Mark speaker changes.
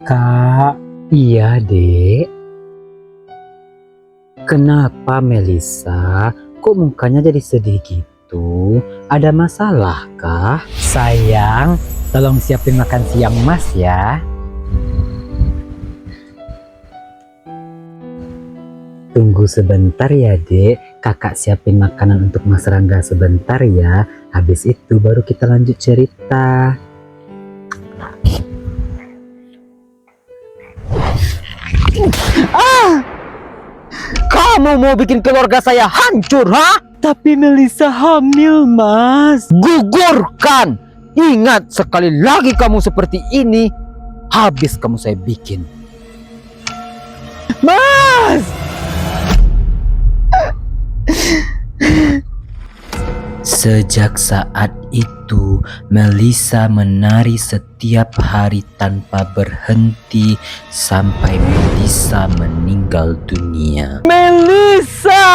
Speaker 1: Kak, iya dek. Kenapa Melisa? Kok mukanya jadi sedih gitu? Ada masalah kah? Sayang, tolong siapin makan siang Mas ya. Tunggu sebentar ya dek, kakak siapin makanan untuk Mas Rangga sebentar ya. Habis itu baru kita lanjut cerita. Kamu mau bikin keluarga saya hancur, ha? Tapi Melisa hamil, Mas. Gugurkan! Ingat, sekali lagi kamu seperti ini, habis kamu saya bikin. Mas! Sejak saat itu, Melisa menari setiap hari tanpa berhenti sampai Melisa meninggal dunia. Melisa!